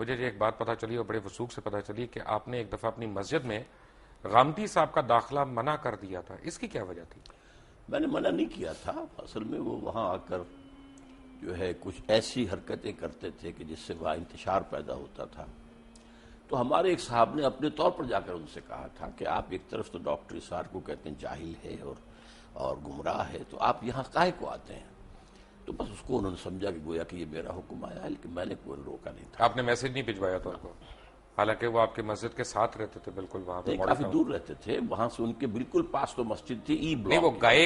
مجھے یہ ایک بات پتہ چلی اور بڑے وثوق سے پتہ چلی کہ آپ نے ایک دفعہ اپنی مسجد میں غامدی صاحب کا داخلہ منع کر دیا تھا، اس کی کیا وجہ تھی؟ میں نے منع نہیں کیا تھا، اصل میں وہ وہاں آ کر جو ہے کچھ ایسی حرکتیں کرتے تھے کہ جس سے وہاں انتشار پیدا ہوتا تھا. تو ہمارے ایک صاحب نے اپنے طور پر جا کر ان سے کہا تھا کہ آپ ایک طرف تو ڈاکٹر اسرار کو کہتے ہیں جاہل ہے اور گمراہ ہے، تو آپ یہاں کاہے کو آتے ہیں؟ تو بس اس کو انہوں نے سمجھا کہ گویا کہ یہ میرا حکم آیا ہے، لیکن میں نے کوئی روکا نہیں تھا. آپ نے میسج نہیں بھجوایا تھا ان کو؟ حالانکہ وہ آپ کے مسجد کے ساتھ رہتے تھے بالکل وہاں پہ، کافی دور رہتے تھے، وہاں سے ان کے بالکل پاس تو مسجد تھی ای نہیں، بلاک. وہ گائے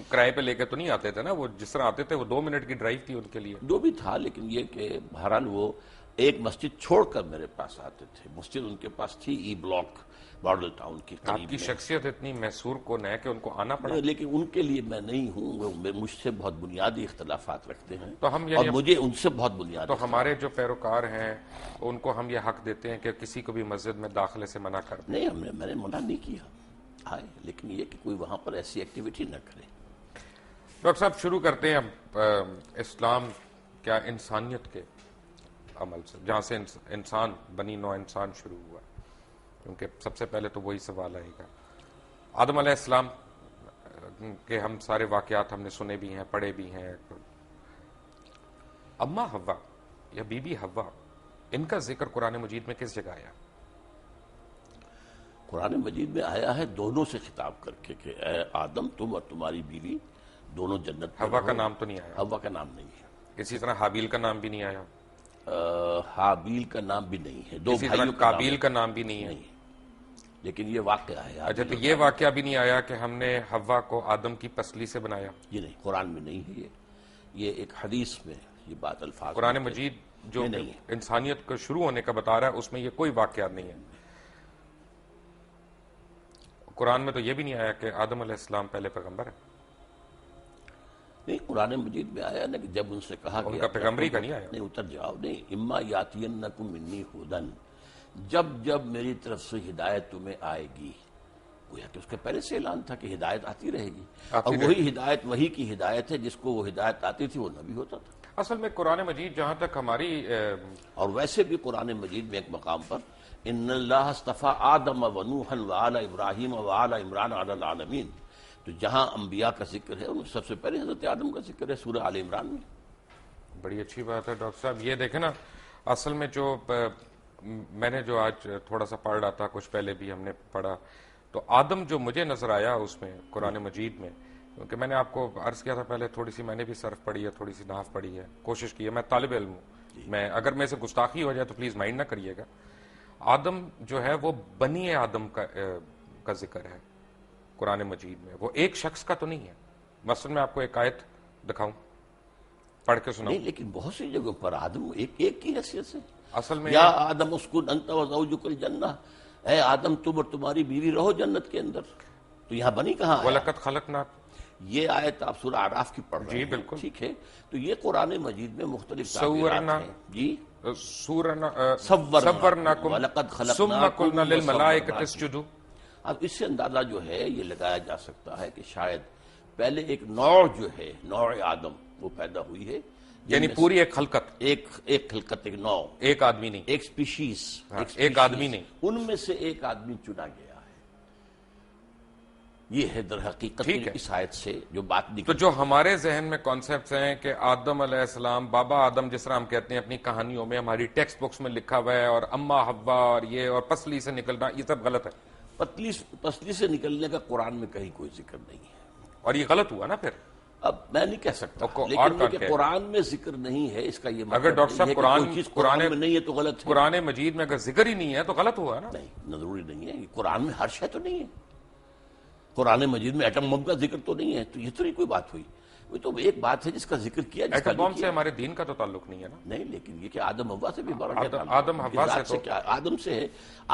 کرائے پہ لے کے تو نہیں آتے تھے نا، وہ جس طرح آتے تھے وہ 2 منٹ کی ڈرائیو تھی ان کے لیے. جو بھی تھا، لیکن یہ کہ بہرحال وہ ایک مسجد چھوڑ کر میرے پاس آتے تھے. مسجد ان کے پاس تھی ای بلاک ماڈل ٹاؤن کی آپ قریب کی میں. شخصیت اتنی محصور کن ہے کہ ان کو آنا پڑا. لیکن ان کے لیے میں نہیں ہوں، وہ مجھ سے بہت بنیادی اختلافات رکھتے ہیں تو ہم اور مجھے ان سے بہت بنیادی تو ہمارے جو پیروکار ہیں ان کو ہم یہ حق دیتے ہیں کہ کسی کو بھی مسجد میں داخلے سے منع کر دیں. نہیں، میں نے منع نہیں کیا آئے، لیکن یہ کہ کوئی وہاں پر ایسی ایکٹیویٹی نہ کرے. ڈاکٹر صاحب شروع کرتے ہیں اسلام کیا انسانیت کے عمل سے، جہاں سے انسان بنی نوع انسان شروع ہوا، کیونکہ سب سے پہلے تو وہی سوال آئے گا. آدم علیہ السلام کے ہم سارے واقعات ہم نے سنے بھی ہیں، پڑھے بھی ہیں. اما حوا یا بی بی حوا، ان کا ذکر قرآن مجید میں کس جگہ آیا؟ قرآن مجید میں آیا ہے دونوں سے خطاب کر کے کہ اے آدم تم اور تمہاری بیوی دونوں جنت میں حوا رہو. کا نام تو نہیں آیا. حوا کا نام نہیں ہے. اسی طرح حابیل کا نام بھی نہیں آیا. حابیل کا نام بھی نہیں ہے. دو اسی طرح بھائیوں کا قابیل کا نام بھی نہیں ہے. نہیں، لیکن یہ واقعہ ہے. اچھا، تو یہ واقعہ بھی نہیں آیا کہ ہم نے حوا کو آدم کی پسلی سے بنایا؟ یہ نہیں، قرآن میں نہیں ہے. یہ ایک حدیث میں یہ بات الفاظ قرآن میں مجید جو نہیں ہے. انسانیت کو شروع ہونے کا بتا رہا ہے اس میں یہ کوئی واقعہ نہیں ہے. قرآن میں تو یہ بھی نہیں آیا کہ آدم علیہ السلام پہلے پیغمبر ہے. نہیں، قرآن مجید میں آیا نا کہ جب ان سے کہا ان کہ کا پیغمبری کا نہیں آیا. نہیں، اتر جاؤ. نہیں، اما یاتینکم منی ہدن، جب جب میری طرف سے ہدایت تمہیں آئے گی. گویا کہ اس کے پہلے سے اعلان تھا کہ ہدایت آتی رہے گی، اور وہی ہدایت وہی کی ہدایت ہے جس کو وہ ہدایت آتی تھی وہ نبی ہوتا تھا. اصل میں قرآن مجید جہاں تک ہماری اور ویسے بھی قرآن مجید میں ایک مقام پر ان اللہ اصطفیٰ آدم و نوحا وآل ابراہیم وآل عمران علی العالمین، تو جہاں انبیاء کا ذکر ہے ان میں سب سے پہلے حضرت آدم کا ذکر ہے سورہ آل عمران میں. بڑی اچھی بات ہے ڈاکٹر صاحب. یہ دیکھیں نا، اصل میں جو میں نے جو آج تھوڑا سا پڑھ رہا تھا، کچھ پہلے بھی ہم نے پڑھا، تو آدم جو مجھے نظر آیا اس میں قرآن مجید میں، کیونکہ میں نے آپ کو عرض کیا تھا پہلے تھوڑی سی میں نے بھی صرف پڑھی ہے، تھوڑی سی نحو پڑھی ہے، کوشش کی ہے. میں طالب علم ہوں، میں اگر میں سے گستاخی ہو جائے تو پلیز مائنڈ نہ کریے گا. آدم جو ہے وہ بنی آدم کا ذکر ہے قرآن مجید میں، وہ ایک شخص کا تو نہیں ہے. مثلا میں آپ کو ایک آیت دکھاؤں، پڑھ کے سناؤں. نہیں، لیکن بہت سی جگہوں پر آدم ایک کی حیثیت سے. اصل میں یا آدم اسکن انت وزوجک الجنہ، اے آدم تم اور تمہاری بیوی رہو جنت کے اندر. تو یہاں بنی کہاں آیا؟ وَلَقَدْ خَلَقْنَا، یہ آیت آپ سورہ اعراف کی پڑھ رہے ہیں. جی بالکل، ٹھیک ہے. تو یہ قرآن مجید میں مختلف تعبیرات ہیں. جی، صورناکم وَلَقَدْ ثم قلنا خَلَقْنَاكُمْ للملائکۃ اسجدوا. اب اس سے اندازہ جو ہے یہ لگایا جا سکتا ہے کہ شاید پہلے ایک نوع جو ہے، نوع آدم، وہ پیدا ہوئی ہے. یعنی پوری ایک خلقت، ایک خلقت، ایک نوع، ایک آدمی نہیں، ایک سپیشیز، ایک آدمی نہیں، ان میں سے ایک آدمی چنا گیا ہے. یہ ہے در حقیقت اس آیت سے جو بات نکلی. تو جو ہمارے ذہن میں کانسیپٹس ہیں کہ آدم علیہ السلام، بابا آدم جس طرح ہم کہتے ہیں اپنی کہانیوں میں، ہماری ٹیکسٹ بکس میں لکھا ہوا ہے، اور اما حوا اور یہ اور پسلی سے نکلنا، یہ سب غلط ہے. پسلی سے نکلنے کا قرآن میں کہیں کوئی ذکر نہیں ہے. اور یہ غلط ہوا نا پھر. اب میں نہیں کہہ سکتا، لیکن یہ کہ قرآن میں ذکر نہیں ہے اس کا یہ مطلب اگر ڈاکٹر صاحب قرآن میں نہیں ہے تو غلط ہے. قرآن مجید میں اگر ذکر ہی نہیں ہے تو غلط ہوا نا. نہیں، ضروری نہیں ہے. قرآن میں ہر شے تو نہیں ہے. قرآن مجید میں ایٹم بم کا ذکر تو نہیں ہے. تو یہ تو نہیں کوئی بات ہوئی. وہ تو ایک بات ہے جس کا ذکر کیا. ایٹم بم سے ہمارے دین کا تو تعلق نہیں ہے نا. نہیں، لیکن یہ کہ آدم حوا سے بھی بڑا آدم حوا سے کیا؟ آدم سے ہے.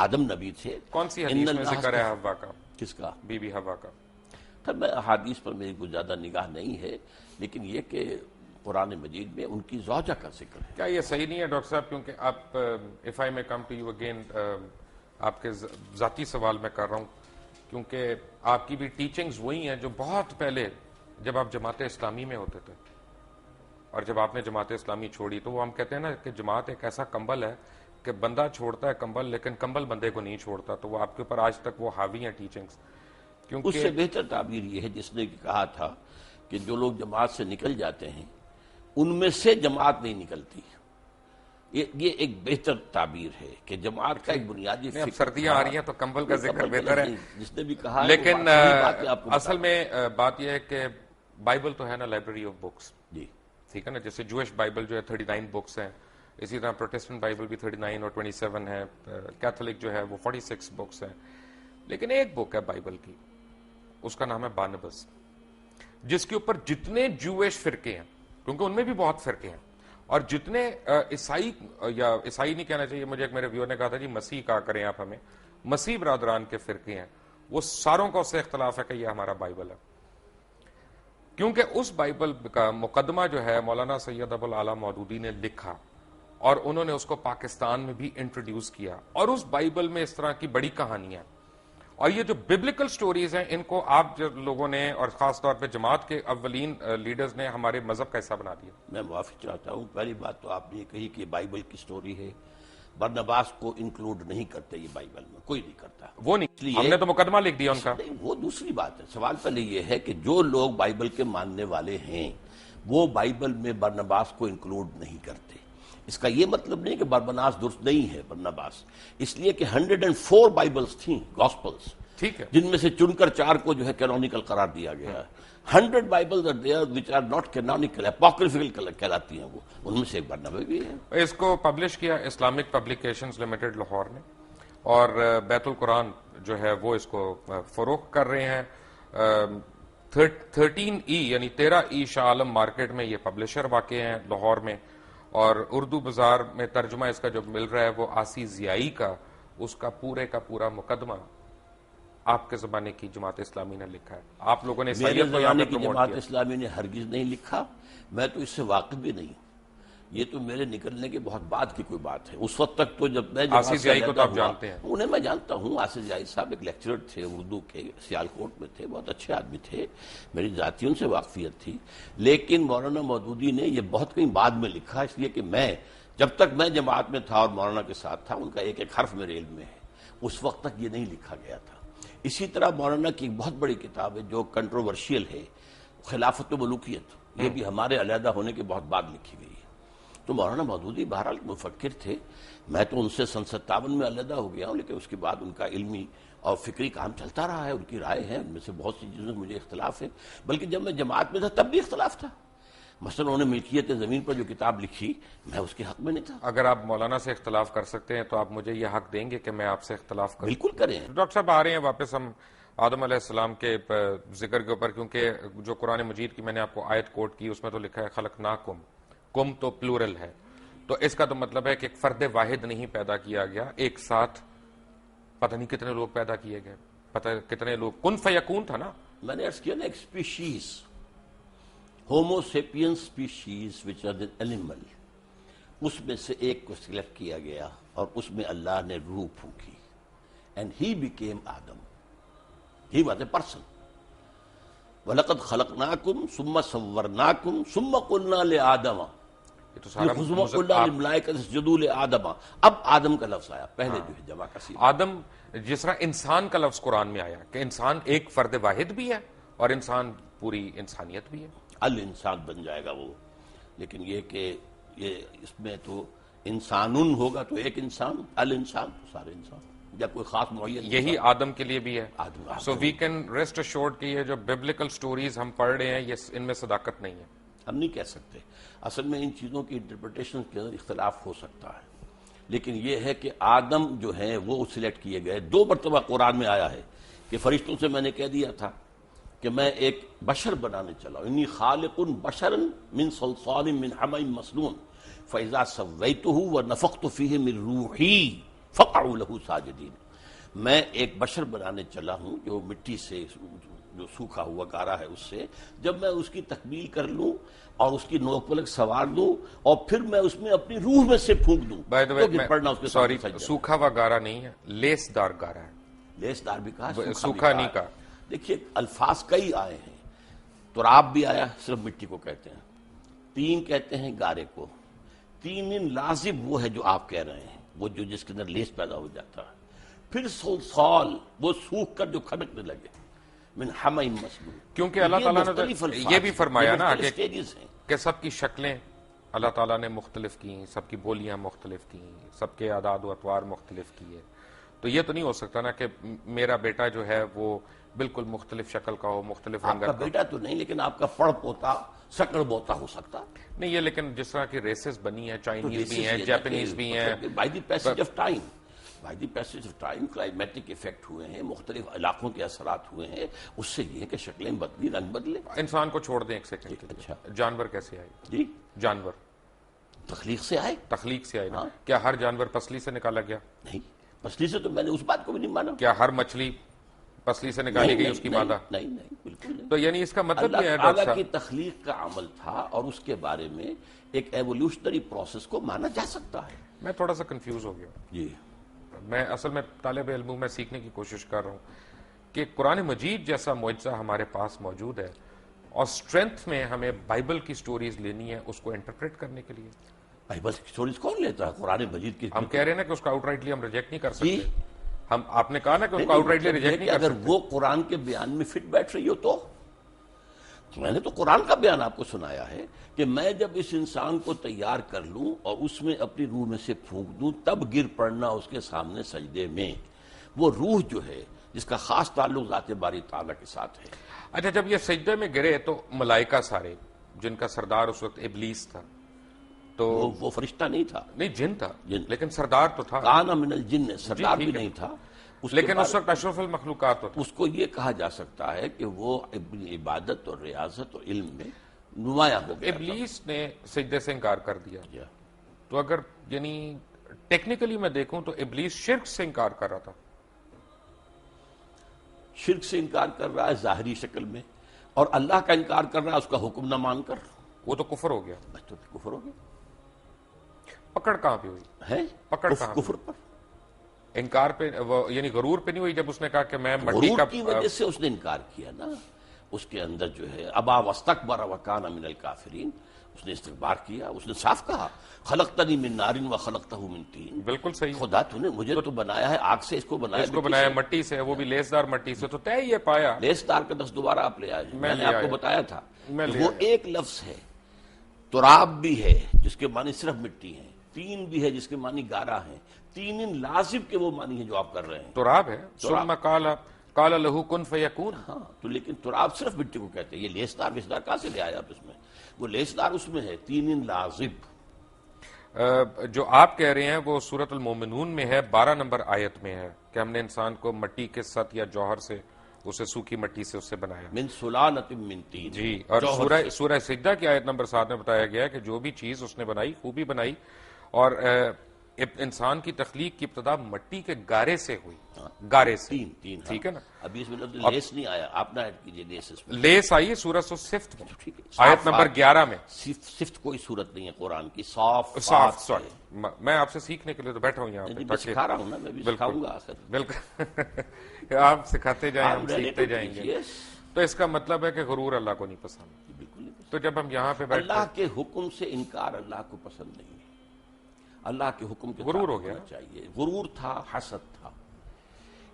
آدم نبی تھے. کون سی حدیث میں ذکر ہے حوا کا؟ کس کا؟ بی بی حوا کا. میں احادیث پر میری کوئی زیادہ نگاہ نہیں ہے، لیکن یہ کہ قرآن مجید میں ان کی زوجہ کا ذکر ہے. کیا یہ صحیح نہیں ہے ڈاکٹر صاحب؟ کیونکہ آپ اف آئی میں کم ٹو یو اگین، آپ کے ذاتی سوال میں کر رہا ہوں، کیونکہ آپ کی بھی ٹیچنگز وہی ہیں جو بہت پہلے جب آپ جماعت اسلامی میں ہوتے تھے، اور جب آپ نے جماعت اسلامی چھوڑی تو وہ ہم کہتے ہیں نا کہ جماعت ایک ایسا کمبل ہے کہ بندہ چھوڑتا ہے کمبل لیکن کمبل بندے کو نہیں چھوڑتا، تو وہ آپ کے اوپر آج تک وہ حاوی ہیں ٹیچنگز. اس سے بہتر تعبیر یہ ہے جس نے کہا تھا کہ جو لوگ جماعت سے نکل جاتے ہیں ان میں سے جماعت نہیں نکلتی. یہ ایک بہتر تعبیر ہے کہ جماعت کا ایک بنیادی اب سردیاں آ رہی ہیں تو کمبل کا ذکر بہتر ہے. جس نے بھی کہا لیکن اصل میں بات یہ ہے کہ بائبل تو ہے نا لائبریری آف بکس، جی ٹھیک ہے نا. جیسے جوش بائبل جو ہے 39 بکس ہیں، اسی طرح پروٹیسٹنٹ بائبل بھی 39 اور 27 ہے، کیتھولک جو ہے وہ 46 بکس ہیں. لیکن ایک بک ہے بائبل کی، اس کا نام ہے بارنباس، جس کے اوپر جتنے جوش فرقے ہیں، کیونکہ ان میں بھی بہت فرقے ہیں، اور جتنے عیسائی، یا عیسائی نہیں کہنا چاہیے، مجھے ایک میرے ویور نے کہا تھا جی مسیح کہا کریں آپ ہمیں، مسیح برادران کے فرقے ہیں، وہ ساروں کا اس سے اختلاف ہے کہ یہ ہمارا بائبل ہے. کیونکہ اس بائبل کا مقدمہ جو ہے مولانا سید ابو الاعلی مودودی نے لکھا، اور انہوں نے اس کو پاکستان میں بھی انٹروڈیوس کیا، اور اس بائبل میں اس طرح کی بڑی کہانیاں، اور یہ جو ببلیکل سٹوریز ہیں ان کو آپ لوگوں نے اور خاص طور پہ جماعت کے اولین لیڈرز نے ہمارے مذہب کا حصہ بنا دیا. میں معافی چاہتا ہوں. پہلی بات تو آپ نے یہ کہی کہ بائبل کی سٹوری ہے، برنباس کو انکلوڈ نہیں کرتے یہ بائبل میں، کوئی نہیں کرتا. وہ نہیں، ہم نے تو مقدمہ لکھ دیا ان کا. نہیں، وہ دوسری بات ہے. سوال پہلے یہ ہے کہ جو لوگ بائبل کے ماننے والے ہیں وہ بائبل میں برنباس کو انکلوڈ نہیں کرتے. اس کا یہ مطلب نہیں کہ برنباس درست نہیں ہے برنباس، اس لیے کہ 104 بائبلز تھیں گاسپلز، ٹھیک ہے، جن میں سے چن کر 4 کو جو ہے کینونیکل قرار دیا گیا. 100 bibles are there which are not canonical, apocryphal کہلاتی ہیں، وہ ان میں سے ایک برنبا بھی ہے. اس کو پبلش کیا اسلامک پبلیکیشنز لمیٹڈ لاہور نے، اور بیت القرآن جو ہے وہ اس کو فروخت کر رہے ہیں. 13E یعنی 13E شاہ عالم مارکیٹ میں یہ پبلشر واقع ہیں لاہور میں، اور اردو بازار میں ترجمہ اس کا جو مل رہا ہے وہ آسی ضیائی کا، اس کا پورے کا پورا مقدمہ آپ کے زمانے کی جماعت اسلامی نے لکھا ہے. آپ لوگوں نے میرے زمانے کی پروموٹ جماعت کیا. اسلامی نے ہرگز نہیں لکھا، میں تو اس سے واقف بھی نہیں. یہ تو میرے نکلنے کے بہت بعد کی کوئی بات ہے. اس وقت تک تو جب میں آصف ضیائی کو تو آپ جانتے ہیں، انہیں میں جانتا ہوں. آصف ضیائی صاحب ایک لیکچرر تھے اردو کے، سیالکوٹ میں تھے، بہت اچھے آدمی تھے، میری ذاتی ان سے واقفیت تھی. لیکن مولانا مودودی نے یہ بہت کہیں بعد میں لکھا، اس لیے کہ میں جب تک میں جماعت میں تھا اور مولانا کے ساتھ تھا ان کا ایک ایک حرف میرے علم میں ہے. اس وقت تک یہ نہیں لکھا گیا تھا. اسی طرح مولانا کی ایک بہت بڑی کتاب ہے جو کنٹروورشیل ہے، خلافت و ملوکیت، یہ بھی ہمارے علیحدہ ہونے کے بہت بعد لکھی گئی ہے. تو مولانا مودودی بہرحال مفکر تھے. میں تو ان سے 57 میں علیحدہ ہو گیا ہوں، لیکن اس کے بعد ان کا علمی اور فکری کام چلتا رہا ہے. ان کی رائے ہے، ان میں سے بہت سی چیزوں میں مجھے اختلاف ہے، بلکہ جب میں جماعت میں تھا تب بھی اختلاف تھا. مثلا انہوں نے ملکیت زمین پر جو کتاب لکھی، میں اس کے حق میں نہیں تھا. اگر آپ مولانا سے اختلاف کر سکتے ہیں تو آپ مجھے یہ حق دیں گے کہ میں آپ سے اختلاف کروں؟ بالکل کریں. ڈاکٹر صاحب آ رہے ہیں واپس ہم آدم علیہ السلام کے ذکر کے اوپر، کیونکہ جو قرآن مجید کی میں نے آپ کو آیت کوٹ کی، اس میں تو لکھا ہے خلقناکم، کم تو پلورل ہے، تو اس کا تو مطلب ہے کہ ایک فرد واحد نہیں پیدا کیا گیا، ایک ساتھ پتہ نہیں کتنے لوگ پیدا کیے گئے، پتہ کتنے لوگ، کن فیکون تھا نا. میں نے عرض کیا نا، ایک species, Homo sapiens species which are the animal, اس میں سے ایک کو سلیکٹ کیا گیا اور اس میں اللہ نے روح پھونکی. And he became Adam. He was a person. وَلَقَدْ خَلَقْنَاكُمْ ثُمَّ صَوَّرْنَاكُمْ ثُمَّ قُلْنَا لِآدَمَ یہ تو سارا قُلْنَا لِلْمَلَائِكَةِ اسْجُدُوا لِآدَمَ. اب آدم کا لفظ آیا، پہلے جو ہے جمع کا صیغہ. آدم، جس طرح انسان کا لفظ قرآن میں آیا کہ انسان ایک فرد واحد بھی ہے اور انسان پوری انسانیت بھی ہے. الانسان بن جائے گا وہ. لیکن یہ کہ یہ اس میں تو انسانن ہوگا تو ایک انسان، الانسان تو سارے انسان، یا کوئی خاص معین. یہی آدم کے لیے بھی ہے. سو وی کین ریسٹ ایشورڈ کہ یہ جو ببلیکل سٹوریز ہم پڑھ رہے ہیں یہ ان میں صداقت نہیں ہے. ہم نہیں کہہ سکتے. اصل میں ان چیزوں کی انٹرپریٹیشن کے اندر اختلاف ہو سکتا ہے، لیکن یہ ہے کہ آدم جو ہیں وہ سلیکٹ کیے گئے. 2 مرتبہ قرآن میں آیا ہے کہ فرشتوں سے میں نے کہہ دیا تھا کہ میں ایک بشر بنانے چلا ہوں، انی خالق بشرا من صلصال من حمأ مسنون فاذا سویتہ ونفخت فیہ من روحی فقعوا لہ ساجدین. میں ایک بشر بنانے چلا ہوں جو مٹی سے، جو سوکھا ہوا گارا ہے، اس سے جب میں اس کی تکمیل کر لوں اور اس کی نوک پلک سوار دوں اور پھر میں اس میں اپنی روح میں سے پھونک دوں تو پھر پڑھنا اس کے سوری، سوکھا ہوا گارا نہیں ہے، لیس دار گارا ہے. لیس دار بھی کہا، سوکھا نہیں کہا. دیکھیے الفاظ کئی آئے ہیں. تراب بھی آیا، صرف مٹی کو کہتے ہیں. تین کہتے ہیں گارے کو. تین لازم وہ ہے جو آپ کہہ رہے ہیں. وہ جو جس کے اندر لیس پیدا ہو جاتا ہے. پھر سلسال وہ سوکھ کر جو کھڑکنے لگے من حمیم مسنون. کیونکہ اللہ تعالیٰ نے یہ بھی فرمایا نا کہ سب کی شکلیں اللہ تعالیٰ نے مختلف کی، سب کی بولیاں مختلف کی، سب کے اعداد و اطوار مختلف کیے. تو یہ تو نہیں ہو سکتا نا کہ میرا بیٹا جو ہے وہ بالکل مختلف شکل کا ہو، مختلف رنگ کا. آپ کا بیٹا تو نہیں، لیکن آپ کا پڑ پوتا سکڑ بوتا ہو سکتا نہیں. یہ لیکن جس طرح کی ریسز بنی ہیں، چائنیز بھی ہیں، جاپنیز بھی ہیں، by the passage of time, by the passage of time climatic effect ہوئے ہیں، مختلف علاقوں کے اثرات ہوئے ہیں. اس سے یہ ہے کہ شکلیں بدلی، رنگ بدلے. انسان کو چھوڑ دیں ایک سیکنڈ کے لیے. اچھا، جانور کیسے آئے؟ جی جانور تخلیق سے آئے. تخلیق سے آئے نا. کیا ہر جانور پسلی سے نکالا گیا؟ نہیں، پسلی سے تو میں نے اس بات کو بھی نہیں مانا. کیا ہر مچھلی پسلی سے نکالی گئی اس کی مادہ؟ نہیں نہیں، بالکل نہیں. تو یعنی اس کا مطلب یہ ہے اللہ ڈاکٹر تعالیٰ کی صاحب، تخلیق کا عمل تھا اور اس کے بارے میں ایک ایوولوشنری پروسیس کو مانا جا سکتا ہے. میں تھوڑا سا کنفیوز ہو گیا. جی میں اصل میں طالب علم ہوں، میں سیکھنے کی کوشش کر رہا ہوں کہ قرآن مجید جیسا معجزہ ہمارے پاس موجود ہے اور اسٹرینتھ میں ہمیں بائبل کی سٹوریز لینی ہے اس کو انٹرپریٹ کرنے کے لیے. بائبل کی سٹوریز کون لیتا ہے؟ قرآن مجید کی. ہم کہہ رہے ہیں نا کہ اس کو آؤٹ رائٹلی ہم ریجیکٹ نہیں کر جی. سکتے. ہم آپ نے کہا نا کہ اس کو آؤٹ رائٹلی ریجیکٹ نہیں کر اگر سکتے. وہ قرآن کے بیان میں فٹ بیٹھ رہی ہو تو میں نے تو قرآن کا بیان آپ کو سنایا ہے کہ میں جب اس انسان کو تیار کر لوں اور اس میں اپنی روح میں سے پھونک دوں تب گر پڑنا اس کے سامنے سجدے میں. وہ روح جو ہے جس کا خاص تعلق ذات باری تعالیٰ کے ساتھ ہے. اچھا، جب یہ سجدے میں گرے تو ملائکہ سارے، جن کا سردار اس وقت ابلیس تھا، تو وہ فرشتہ نہیں تھا، نہیں جن تھا، جن. لیکن سردار تو تھا. کان من الجن، سردار بھی ٹھیک ہے. نہیں تھا. لیکن اس وقت اشرف المخلوقات تو تھا. اس کو یہ کہا جا سکتا ہے کہ وہ اپنی عبادت اور ریاضت اور علم میں نمایاں ہو گیا. ابلیس نے سجدے سے انکار کر دیا. تھا. تو اگر یعنی ٹیکنیکلی میں دیکھوں تو ابلیس شرک سے انکار کر رہا تھا. شرک سے انکار کر رہا ہے ظاہری شکل میں، اور اللہ کا انکار کر رہا ہے اس کا حکم نہ مان کر. وہ تو کفر ہو گیا. تو کفر ہو گیا. پکڑ کہاں پہ ہوئی؟ ہے پکڑ کہاں پہ؟ کفر پر. انکار پہ یعنی غرور پہ نہیں ہوئی جب اس نے کہا کہ میں مٹی غرور کا کی وجہ سے اس نے انکار کیا نا. اس کے اندر جو ہے ابا واستکبر وکان من الکافرین، اس نے استکبار کیا. اس نے صاف کہا خلقتنی من نار وخلقتہ من طین. بالکل صحیح. خدا تو نے مجھے تو بنایا ہے آگ سے، اس کو بنایا مٹی سے، وہ بھی لیسدار مٹی سے. تو طے یہ پایا لیس دار کا دس دوبارہ آپ لے آئے. میں نے لے آپ کو آیا. بتایا تھا میں لے وہ آیا. ایک لفظ ہے. تراب بھی ہے جس کے معنی صرف مٹی ہیں، تین بھی ہے جس کے معنی گارا ہیں، تین لازم کے وہ معنی ہیں جو آپ کر رہے ہیں. تراب ہے. ثم قال له کن فیکون. ہاں تو لیکن تراب صرف مٹی کو کہتے ہیں. یہ لیسدار ویسدار کہاں سے لے آیا آپ اس میں؟ وہ لیسدار اس میں ہے. تین لازم جو آپ کہہ رہے ہیں وہ سورۃ المومنون میں ہے، 12 نمبر آیت میں ہے کہ ہم نے انسان کو مٹی کے ست یا جوہر سے، اسے سوکھی مٹی سے اس سے بنایا. من سلالۃ من طین. جی. اور سورہ سجدہ کی آیت نمبر 7 میں بتایا گیا کہ جو بھی چیز اس نے بنائی خوبی بنائی، اور انسان کی تخلیق کی ابتدا مٹی کے گارے سے ہوئی. گارے سے. تین. ٹھیک ہے نا. ابھی اس میں لیس نہیں آیا، آپ نہ ایڈ کیجئے لیس اس میں. لیس آئی ہے سورۃ الصفت میں، ٹھیک ہے. آیت نمبر 11 میں. صفت کوئی صورت نہیں ہے قرآن کی. صاف سوری، میں آپ سے سیکھنے کے لیے تو بیٹھا ہوں یہاں پہ. میں سکھا رہا ہوں نا، میں بھی سکھاؤں گا آخر. بالکل. آپ سکھاتے جائیں، ہم سیکھتے جائیں گے. تو اس کا مطلب ہے کہ غرور اللہ کو نہیں پسند. بالکل. تو جب ہم یہاں پہ بیٹھتے اللہ کے حکم سے انکار اللہ کو پسند نہیں ہے. اللہ کے حکم کے غرور ہو گیا چاہیے. غرور تھا، حسد تھا،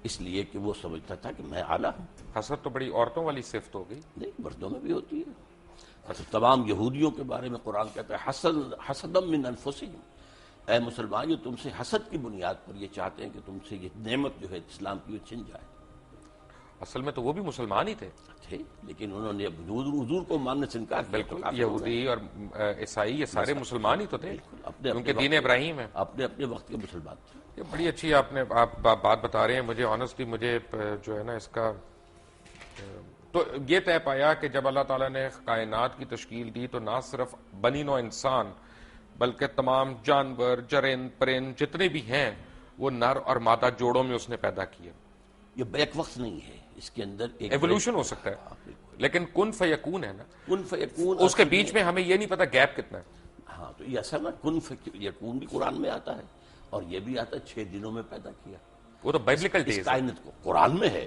اس لیے کہ وہ سمجھتا تھا کہ میں اعلیٰ ہوں. حسد تو بڑی عورتوں والی صفت ہو گئی. نہیں، مردوں میں بھی ہوتی ہے. اچھا، تمام یہودیوں کے بارے میں قرآن کہتا ہے حسدم من انفسہم. اے مسلمان، جو تم سے حسد کی بنیاد پر یہ چاہتے ہیں کہ تم سے یہ نعمت جو ہے اسلام کی وہ چھن جائے. اصل میں تو وہ بھی مسلمان ہی تھے، لیکن انہوں نے حضور کو ماننے سے انکار کیا. بالکل. یہودی اور عیسائی یہ سارے مسلمان ہی تو تھے، ان کے دین ابراہیم ہے. اپنے اپنے وقت کے مسلمان تھے. یہ بڑی اچھی آپ بات بتا رہے ہیں. مجھے آنیسٹلی مجھے جو ہے نا اس کا تو یہ طے پایا کہ جب اللہ تعالیٰ نے کائنات کی تشکیل دی تو نہ صرف بنی نوع انسان بلکہ تمام جانور، جرند، پرند جتنے بھی ہیں وہ نر اور مادہ جوڑوں میں اس نے پیدا کیا. یہ بیک وقت نہیں ہے، اس کے اندر ایک ایوولوشن ہو سکتا ہے، لیکن کن فیکون ہے نا. کن فیکون اس کے بیچ میں ہمیں یہ نہیں پتا گیپ کتنا ہے. ہاں تو یہ اصل نا کن فیکون بھی قرآن میں آتا ہے، اور یہ بھی آتا ہے 6 دنوں میں پیدا کیا. وہ تو بائبلیکل ڈیز کائنات کو قرآن میں ہے.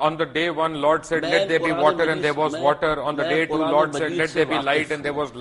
on the day 1 Lord said let there be water and there was water, on the day 2 Lord said let there be light and there was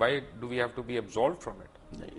why do we have to be absolved from it?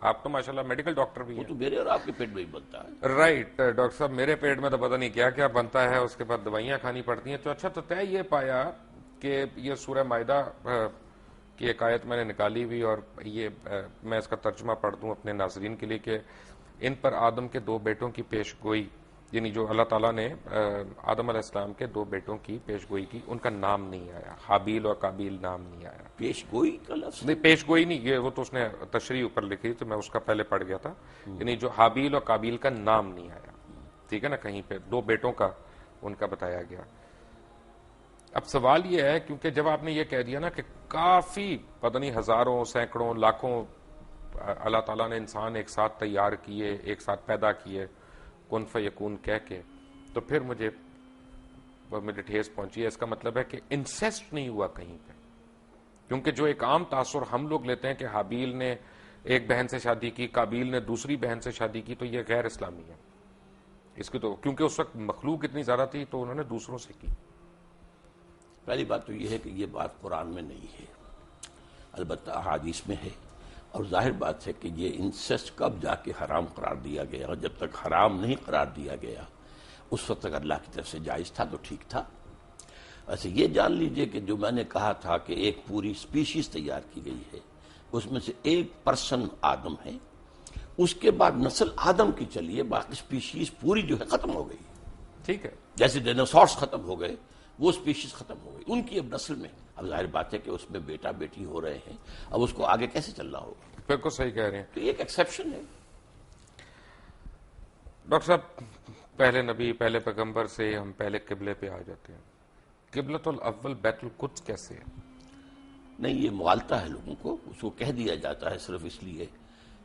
آپ تو ماشاءاللہ medical doctor بھی وہ ہیں. تو میرے اور آپ کے پیٹ میں ہی بنتا ہے. رائٹ ڈاکٹر صاحب، میرے پیٹ میں تو پتہ نہیں کیا کیا بنتا ہے، اس کے بعد دوائیاں کھانی پڑتی ہیں. تو اچھا، تو طے یہ پایا کہ یہ سورہ مائدہ کی ایک آیت میں نے نکالی ہوئی، اور یہ میں اس کا ترجمہ پڑھ دوں اپنے ناظرین کے لیے کہ ان پر آدم کے 2 بیٹوں کی پیش گوئی، یعنی جو اللہ تعالیٰ نے آدم علیہ السلام کے 2 بیٹوں کی پیش گوئی کی، ان کا نام نہیں آیا، حابیل اور قابیل نام نہیں آیا. پیش گوئی کا لفظ نہیں، پیش گوئی نہیں، یہ وہ تو اس نے تشریح اوپر لکھی تو میں اس کا پہلے پڑھ گیا تھا. یعنی جو حابیل اور قابیل کا نام نہیں آیا، ٹھیک ہے نا، کہیں پہ 2 بیٹوں کا ان کا بتایا گیا. اب سوال یہ ہے، کیونکہ جب آپ نے یہ کہہ دیا نا کہ کافی پتہ نہیں ہزاروں سینکڑوں لاکھوں اللہ تعالیٰ نے انسان ایک ساتھ تیار کیے، ایک ساتھ پیدا کیے کن فیکون کہہ کے، تو پھر مجھے ٹھیس پہنچی ہے. اس کا مطلب ہے کہ انسیسٹ نہیں ہوا کہیں پہ، کیونکہ جو ایک عام تاثر ہم لوگ لیتے ہیں کہ حابیل نے ایک بہن سے شادی کی، قابیل نے دوسری بہن سے شادی کی، تو یہ غیر اسلامی ہے. اس کی تو کیونکہ اس وقت مخلوق اتنی زیادہ تھی تو انہوں نے دوسروں سے کی. پہلی بات تو یہ ہے کہ یہ بات قرآن میں نہیں ہے، البتہ احادیث میں ہے. اور ظاہر بات ہے کہ یہ انسیسٹ کب جا کے حرام قرار دیا گیا، اور جب تک حرام نہیں قرار دیا گیا اس وقت تک اللہ کی طرف سے جائز تھا تو ٹھیک تھا. ویسے یہ جان لیجئے کہ جو میں نے کہا تھا کہ ایک پوری سپیشیز تیار کی گئی ہے، اس میں سے ایک پرسن آدم ہے، اس کے بعد نسل آدم کی چلیے، باقی سپیشیز پوری جو ہے ختم ہو گئی. ٹھیک ہے، جیسے ڈائناسورس ختم ہو گئے، وہ سپیشیز ختم ہو گئی، ان کی اب نسل میں اب ظاہر بات ہے کہ اس میں بیٹا بیٹی ہو رہے ہیں، اب اس کو آگے کیسے چلنا ہوگا. بالکل صحیح کہہ رہے ہیں تو یہ ایک ایکسیپشن ہے. ڈاکٹر صاحب. پہلے نبی، پہلے پیغمبر سے ہم پہلے قبلے پہ آ جاتے ہیں. قبلۃ الاول بیت القدس کیسے ہے؟ نہیں، یہ مغالطہ ہے لوگوں کو، اس کو کہہ دیا جاتا ہے صرف اس لیے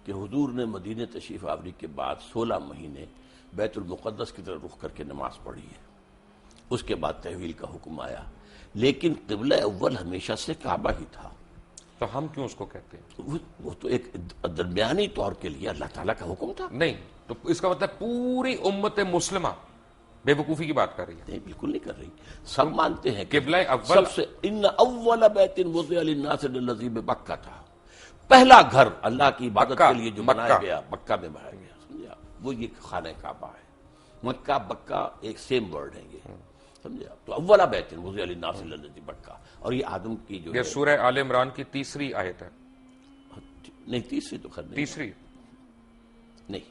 کہ حضور نے مدینہ تشریف آوری کے بعد 16 مہینے بیت المقدس کی طرف رخ کر کے نماز پڑھی ہے. اس کے بعد تحویل کا حکم آیا، لیکن قبلہ اول ہمیشہ سے کعبہ ہی تھا. تو ہم کیوں اس کو کہتے ہیں؟ وہ تو ایک درمیانی طور کے لیے اللہ تعالیٰ کا حکم تھا. نہیں، تو اس کا مطلب پوری امت مسلمہ بے وقوفی کی بات کر رہی ہے. نہیں، بالکل نہیں کر رہی. سب مانتے ہیں قبلہ اول سب سے ان اول بیت وضع للناس الذی ببکہ تھا. پہلا گھر اللہ کی عبادت کے لیے جو بنایا گیا مکہ میں بنایا گیا، سمجھا، وہ یہ خانہ کعبہ ہے. مکہ بکہ ایک سیم ورڈ ہے یہ، سمجھا. تو اولا بیت وضع للناس الذی ببکہ، اور یہ آدم کی جو یہ سورہ آل عمران کی 3 آیت ہے. نہیں، تیسری تو خیر نہیں، تیسری نہیں،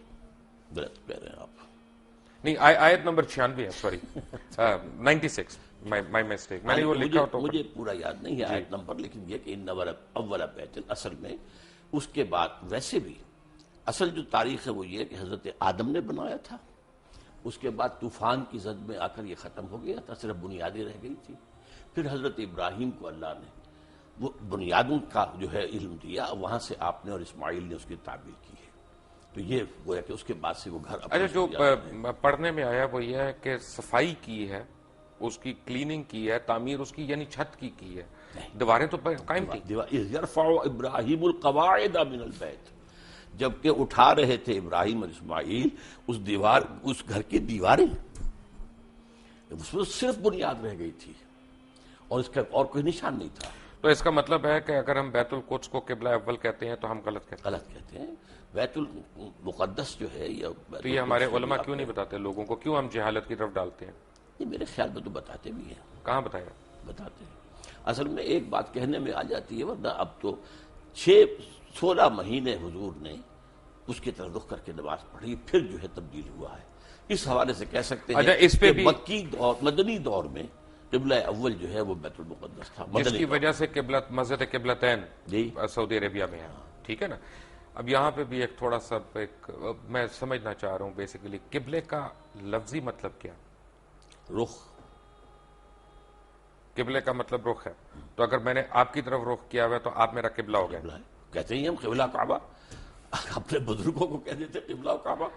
غلط کہہ رہے ہیں آپ. نہیں، آیت نمبر 96 ہے، سوری 96، مائی مسٹیک، میں نے وہ لکھا تو مجھے پورا یاد نہیں ہے آیت نمبر، لیکن یہ کہ ان اولا بیت، اصل میں اس کے بعد ویسے بھی اصل جو تاریخ ہے وہ یہ کہ حضرت آدم نے بنایا تھا، اس کے بعد طوفان کی زد میں آ کر یہ ختم ہو گیا تھا، صرف بنیادیں رہ گئی تھی. پھر حضرت ابراہیم کو اللہ نے وہ بنیادوں کا جو ہے علم دیا، وہاں سے آپ نے اور اسماعیل نے اس کی تعبیر کی ہے. تو یہ گویا کہ اس کے بعد سے وہ گھر. اچھا، جو پڑھنے میں آیا وہ یہ ہے کہ صفائی کی ہے، اس کی کلیننگ کی ہے، تعمیر اس کی یعنی چھت کی ہے، دیواریں تو قائم تھی. یرفع ابراہیم القواعد من البیت، جبکہ اٹھا رہے تھے ابراہیم اور اسماعیل اس گھر کی دیواریں، اس میں صرف بنیاد رہ گئی تھی اور اس کا اور کوئی نشان نہیں تھا. تو اس کا مطلب ہے کہ اگر ہم بیت القدس کو قبلہ اول کہتے ہیں تو ہم غلط کہتے ہیں. بیت المقدس جو ہے تو یہ ہمارے علماء کیوں نہیں بتاتے لوگوں کو؟ کیوں ہم جہالت کی طرف ڈالتے ہیں؟ یہ میرے خیال میں تو بتاتے بھی ہیں. کہاں بتایا؟ بتاتے ہیں. اصل میں ایک بات کہنے میں آ جاتی ہے، ورنہ اب تو 16 مہینے حضور نے اس کی طرف رخ کر کے نماز پڑھی، پھر جو ہے تبدیل ہوا ہے. اس حوالے سے کہہ سکتے ہیں اس پہ بھی مکی دور، مدنی دور میں قبلہ اول جو ہے وہ بیت المقدس تھا، جس کی وجہ سے مسجد قبلتین سعودی عربیہ میں ہے، ٹھیک ہے نا. اب یہاں پہ بھی ایک تھوڑا سا میں سمجھنا چاہ رہا ہوں بیسیکلی قبلے کا لفظی مطلب کیا؟ رخ. قبلے کا مطلب رخ ہے، تو اگر میں نے آپ کی طرف رخ کیا ہوا ہے تو آپ میرا قبلہ ہو گیا. کہتے ہیں ہم قبلہ کعبہ، اپنے بزرگوں کو کہتے تھے قبلہ کعبہ.